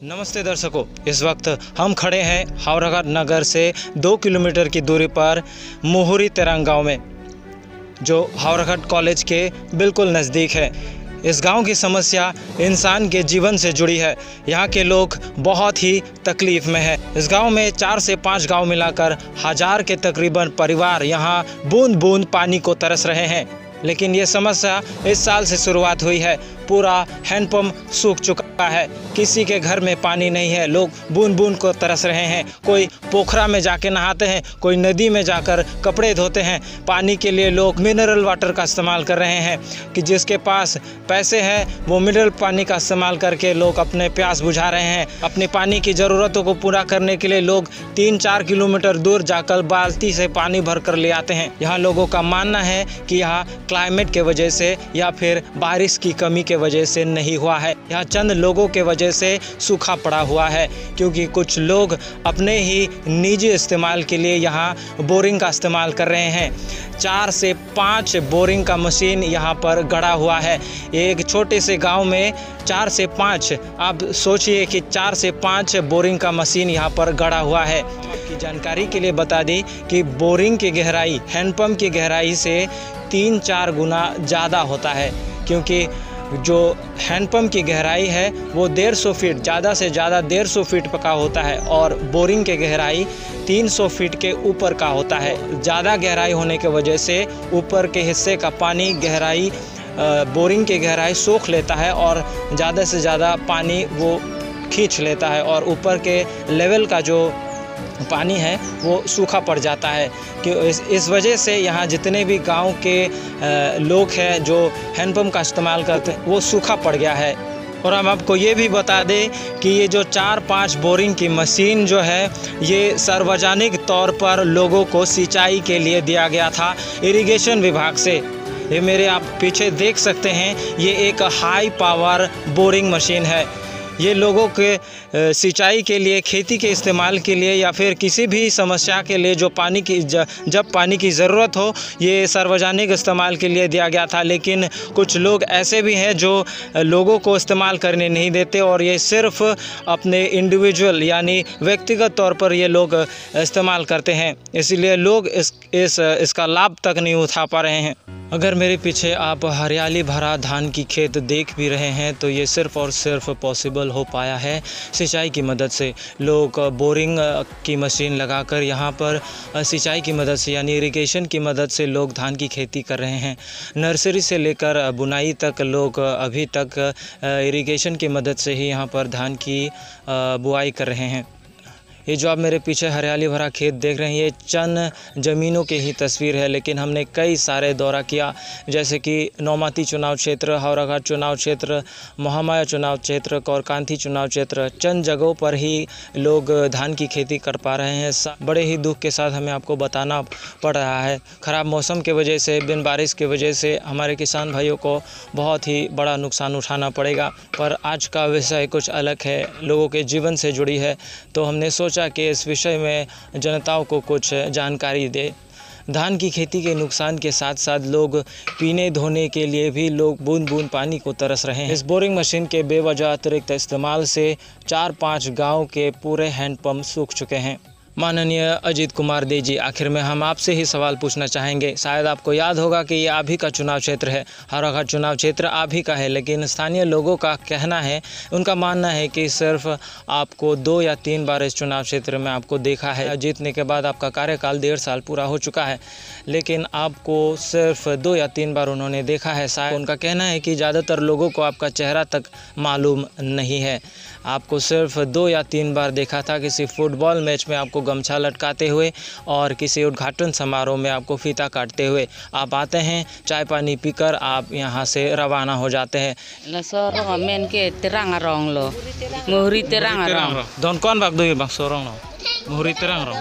नमस्ते दर्शकों, इस वक्त हम खड़े हैं हावड़ाघाट नगर से 2 किलोमीटर की दूरी पर मोहरी तेरांग गांव में, जो हावड़ाघाट कॉलेज के बिल्कुल नज़दीक है। इस गांव की समस्या इंसान के जीवन से जुड़ी है। यहाँ के लोग बहुत ही तकलीफ में है। इस गांव में 4 से 5 गांव मिलाकर 1000 के तकरीबन परिवार यहाँ बूंद बूंद पानी को तरस रहे हैं। लेकिन ये समस्या इस साल से शुरुआत हुई है। पूरा हैंडपंप सूख चुका है, किसी के घर में पानी नहीं है। लोग बूंद बूंद को तरस रहे हैं। कोई पोखरा में जाके नहाते हैं, कोई नदी में जाकर कपड़े धोते हैं। पानी के लिए लोग मिनरल वाटर का इस्तेमाल कर रहे हैं कि जिसके पास पैसे हैं वो मिनरल पानी का इस्तेमाल करके लोग अपने प्यास बुझा रहे हैं। अपनी पानी की ज़रूरतों को पूरा करने के लिए लोग 3-4 किलोमीटर दूर जाकर बाल्टी से पानी भर कर ले आते हैं। यहाँ लोगों का मानना है कि यहाँ क्लाइमेट के वजह से या फिर बारिश की कमी के वजह से नहीं हुआ है। यहाँ चंद लोगों के वजह से सूखा पड़ा हुआ है, क्योंकि कुछ लोग अपने ही निजी इस्तेमाल के लिए यहाँ बोरिंग का इस्तेमाल कर रहे हैं। 4 से 5 बोरिंग का मशीन यहाँ पर गड़ा हुआ है। एक छोटे से गांव में 4 से 5, आप सोचिए कि 4 से 5 बोरिंग का मशीन यहाँ पर गड़ा हुआ है। आपकी जानकारी के लिए बता दें कि बोरिंग की गहराई हैंडपंप की गहराई से 3-4 गुना ज़्यादा होता है, क्योंकि जो हैंडपंप की गहराई है वो 150 फीट, ज़्यादा से ज़्यादा 150 फीट का होता है और बोरिंग की गहराई 300 फीट के ऊपर का होता है। ज़्यादा गहराई होने की वजह से ऊपर के हिस्से का पानी गहराई बोरिंग की गहराई सोख लेता है और ज़्यादा से ज़्यादा पानी वो खींच लेता है और ऊपर के लेवल का जो पानी है वो सूखा पड़ जाता है। कि इस वजह से यहाँ जितने भी गांव के लोग हैं जो हैंडपंप का इस्तेमाल करते हैं वो सूखा पड़ गया है। और हम आपको ये भी बता दें कि ये जो 4-5 बोरिंग की मशीन जो है ये सार्वजनिक तौर पर लोगों को सिंचाई के लिए दिया गया था इरिगेशन विभाग से। ये मेरे आप पीछे देख सकते हैं, ये एक हाई पावर बोरिंग मशीन है। ये लोगों के सिंचाई के लिए, खेती के इस्तेमाल के लिए या फिर किसी भी समस्या के लिए जो पानी की जब पानी की ज़रूरत हो, ये सार्वजनिक इस्तेमाल के लिए दिया गया था। लेकिन कुछ लोग ऐसे भी हैं जो लोगों को इस्तेमाल करने नहीं देते और ये सिर्फ अपने इंडिविजुअल यानी व्यक्तिगत तौर पर ये लोग इस्तेमाल करते हैं, इसलिए लोग इसका लाभ तक नहीं उठा पा रहे हैं। अगर मेरे पीछे आप हरियाली भरा धान की खेत देख भी रहे हैं तो ये सिर्फ़ और सिर्फ पॉसिबल हो पाया है सिंचाई की मदद से। लोग बोरिंग की मशीन लगाकर यहाँ पर सिंचाई की मदद से यानी इरिगेशन की मदद से लोग धान की खेती कर रहे हैं। नर्सरी से लेकर बुनाई तक लोग अभी तक इरिगेशन की मदद से ही यहाँ पर धान की बुआई कर रहे हैं। ये जो आप मेरे पीछे हरियाली भरा खेत देख रहे हैं ये चंद ज़मीनों की ही तस्वीर है, लेकिन हमने कई सारे दौरा किया, जैसे कि नौमाती चुनाव क्षेत्र, हावड़ाघाट चुनाव क्षेत्र, महामाया चुनाव क्षेत्र, कौरकांथी चुनाव क्षेत्र। चंद जगहों पर ही लोग धान की खेती कर पा रहे हैं। बड़े ही दुख के साथ हमें आपको बताना पड़ रहा है, ख़राब मौसम की वजह से, बिन बारिश की वजह से हमारे किसान भाइयों को बहुत ही बड़ा नुकसान उठाना पड़ेगा। पर आज का विषय कुछ अलग है, लोगों के जीवन से जुड़ी है, तो हमने सोचा कि इस विषय में जनताओं को कुछ जानकारी दे। धान की खेती के नुकसान के साथ साथ लोग पीने धोने के लिए भी लोग बूंद बूंद पानी को तरस रहे हैं। इस बोरिंग मशीन के बेवजह अतिरिक्त इस्तेमाल से 4-5 गांव के पूरे हैंडपंप सूख चुके हैं। माननीय अजीत कुमार दे जी, आखिर में हम आपसे ही सवाल पूछना चाहेंगे। शायद आपको याद होगा कि ये आप ही का चुनाव क्षेत्र है, हावड़ाघाट चुनाव क्षेत्र आप ही का है, लेकिन स्थानीय लोगों का कहना है, उनका मानना है कि सिर्फ आपको 2 या 3 बार इस चुनाव क्षेत्र में आपको देखा है। जीतने के बाद आपका कार्यकाल 1.5 साल पूरा हो चुका है, लेकिन आपको सिर्फ 2 या 3 बार उन्होंने देखा है। शायद उनका कहना है कि ज़्यादातर लोगों को आपका चेहरा तक मालूम नहीं है। आपको सिर्फ 2 या 3 बार देखा था, किसी फुटबॉल मैच में आपको गमछा लटकाते हुए और किसी उद्घाटन समारोह में आपको फीता काटते हुए। आप आते हैं, चाय पानी पीकर आप यहाँ से रवाना हो जाते हैं। दोन कौन बाग दो बाग सोरंग लो मुहरी तेरंग रो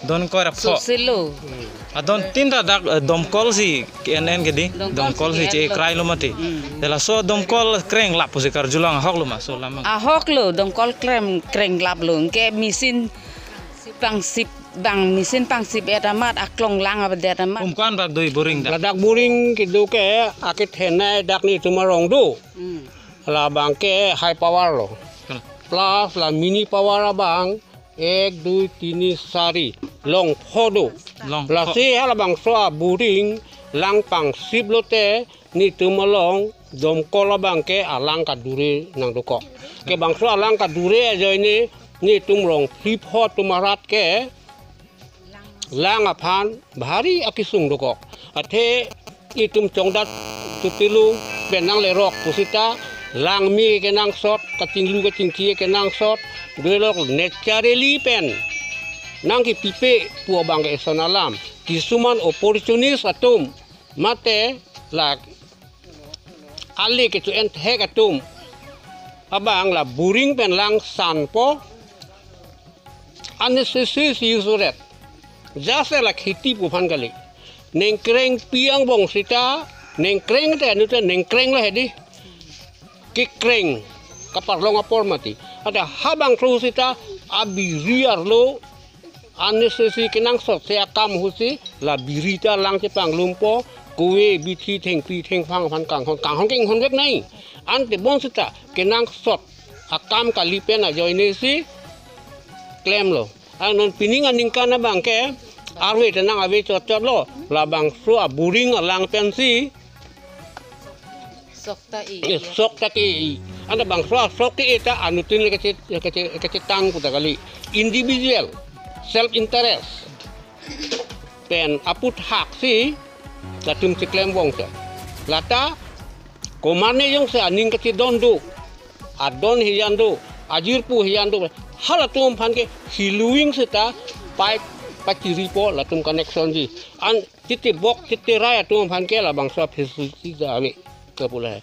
दोन को रफो adon tinta dak domkol si kenen gedi domkol si ce krai lo mati dela so domkol kreng lap si kar julang hok lo ma so lamang hok lo domkol kreng lap lo ke misin pang sip bang misin pang sip etamat aklong lang abadamat kan bak doi boring dak boring kidu ke akit henai dak ni tumarong du la bang ke high power lo plus la mini power abang 1 2 3 4 long phodo Long la si halabang soa buring lang pang sip lote ni tumalong dom kolabang ke alang ka dure nang doko ke bang soa alang ka dure aja ini ni tumlong flip hot tumarat ke lang apan bahari akisung doko ate itum chongdat tupilu benang le rok pusita lang mi ke nang sot kating lu kating kie ke nang sot belok naturally pen nang ki pipe pu bang ke sonalam kisuman opportunist atum mate la ali ke tu ent hek atum abang la buring pen lang san po unnecessary usuret jase la khiti pu phan gali neng kreng piang bong sita neng kreng te anu te neng kreng la hedi kikreng kaparlong apor mati ada habang sita abi riar lo unnecessary kenang sot se akam husi la birita lang te pang lumpo kuwe biti theng pi theng phang phan kang hon king hon wek nai ante bon sita kenang sot akam kalipen a joine si claim lo anon piningan ningkana bang ke arwe tenang awe chot lo la bang su buring lang pensi sok ta ki anda bang sok ki eta anutin ke tang puta kali individual self interest pen aput hak si latum siklem wong se lata komane yung se aning ke dondu adon hiyandu ajir pu hiyandu halatum phan ke hiluing seta pipe paciri po latum connection ji an titi bok titi raya tum phan ke la bang so facility gawe pula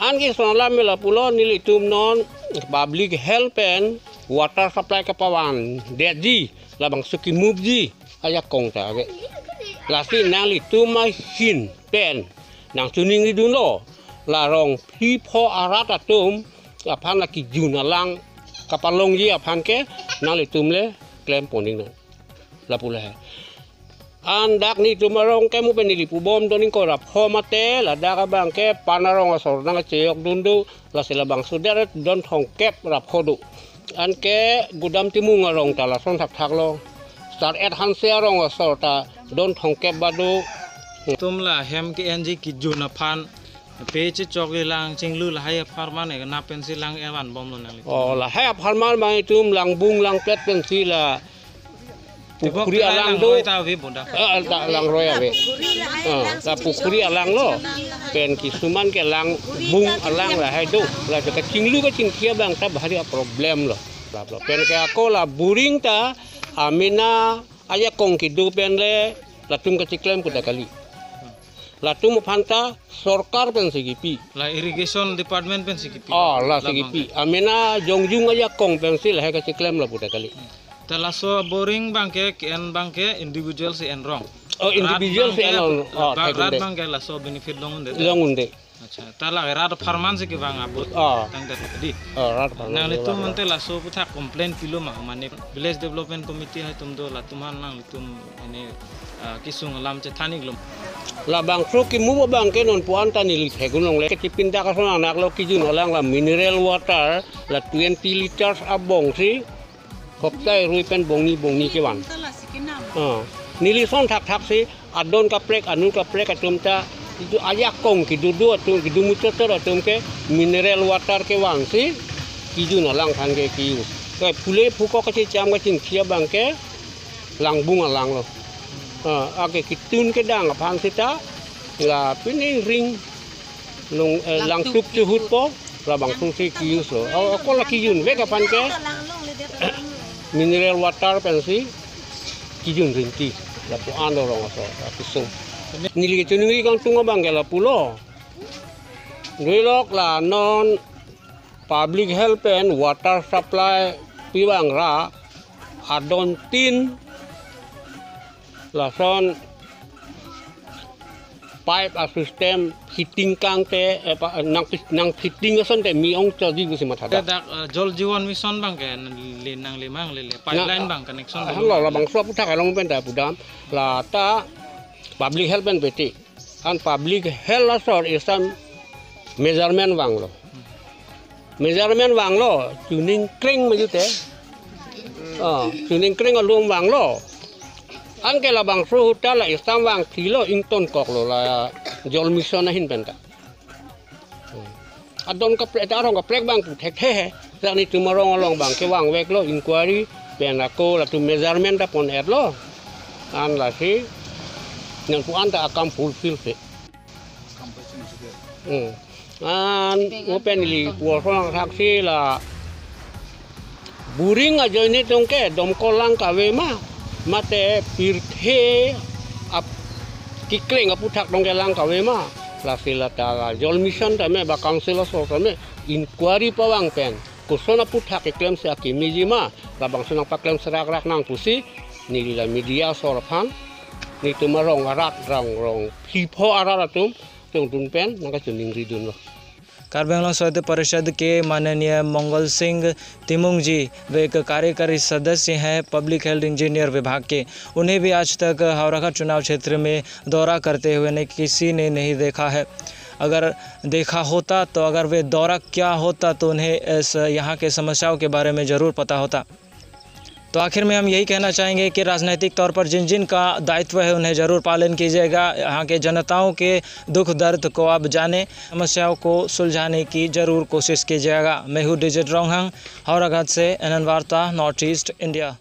an ke sonala mela pulo nili tum non public health and water supply ke pawan deji labang suki mubji aya kong ta we lasi nang li tum mai hin pen nang tuning ni duno la rong phi pho arat atum aphan la ki juna lang kapalong ji aphan ke nang li tum le claim poning la pula andak ni tumarong kemu penili pubom doning ko rap homate la daga bangke panarong asor nang ceyok dundu la silabang sudaret don thongkep rap hodu anke gudam timu ngarong tala son thak thak lo star et hansearong asor ta don thongkep badu tumla hem ke enji ki juna phan peche chokli lang chinglu la hai farman e na pensi lang ewan bom lo nang oh la hai farman mai tum lang bung lang pet pensi la pukuri alang do lang roy ave la pukuri alang lo pen kisuman ke lang bung alang la hai do la ka chinglu ka chingkia bang ta bahari problem lo pen ke ako la buring ta amina aya kong ki do pen le la tum ka chiklem kuda kali la tum phanta sarkar pen sigipi la irrigation department pen sigipi la sigipi amina jongjung aya kong pen sil ha ka chiklem la kuda kali Telaso boring bangke en bangke individual si en wrong. Oh individual si en wrong. Rat bangke laso benefit longunde. Longunde. Acha tala rat farman si ke bang abot. Tang dat di. Rat farman. Nang le tum mante laso puta complain pilo ma mane village development committee hai tum do la tuman nang tum ini kisung lam che thani glum. La bang so ki mu bang ke non puan tani li thegunong le ki pinda ka sona nak lo ki jun olang la mineral water la 20 liters abong si Koptai rui pen bongi ke wan. Nili son thak thak si adon ka prek anu ka prek atum ta itu ayak kong ki dudu atum ki dumu totor atum ke mineral water ke wan si kiju na lang than ke ki ke pule phuko ka chi cham ka ching khia bang ke lang bung lang lo. Ake ki tun ke dang phang si ta la pini ring long lang tuk tu hut po la bang su si ki so. Ko la ki yun ve ka pan ke mineral water pensi kijun rinti la pu ando rong aso pisung nili tunungi kang tunga bangela pulo nilok la non public health and water supply piwang ra adon tin la son pipe a system heating kang te nang fitting son te mi ong cho di ku si matha da jol jiwan mission bang ke le nang le mang le pipeline bang connection la bang so puta ka long pen da pudam la ta public health ben beti an public health la sor is some measurement bang lo measurement wang lo tuning kring maju te tuning kring alum wang lo an ke la bang fru ta la istam wang kilo ington kok lo la jol mission na hin penta adon ka pre ta rong ka prek bang thek the sa ni tu marong along bang ke wang wek lo inquiry pen ako la tu measurement ta pon er lo an la si yang ku anta akan fulfill fe an open li por phong taxi la buring aja ini tongke dom kolang kawe mate pirthe ap kikleng apu thak dongke lang kawe la sila ta jol mission ta me ba council so ta me inquiry pawang pen kusona pu thak klem se akimi ma la bang sunang pa klem serak rak nang pusi ni la media sorphan ni tumarong arat rong pipho araratum tun pen naka chuning ridun lo Karbi Anglong स्वायत्त परिषद के माननीय मंगल सिंह तिमुंग जी वे एक कार्यकारी सदस्य हैं public health engineer विभाग के। उन्हें भी आज तक हावड़ाघाट चुनाव क्षेत्र में दौरा करते हुए किसी ने नहीं देखा है। अगर देखा होता तो अगर वे दौरा क्या होता तो उन्हें इस यहाँ के समस्याओं के बारे में ज़रूर पता होता। तो आखिर में हम यही कहना चाहेंगे कि राजनीतिक तौर पर जिन जिन का दायित्व है उन्हें ज़रूर पालन कीजिएगा। यहाँ के जनताओं के दुख दर्द को आप जाने, समस्याओं को सुलझाने की ज़रूर कोशिश कीजिएगा। मैं हूँ डिजिट रोंगहंग, हावड़ाघाट से, NN वार्ता, नॉर्थ ईस्ट इंडिया।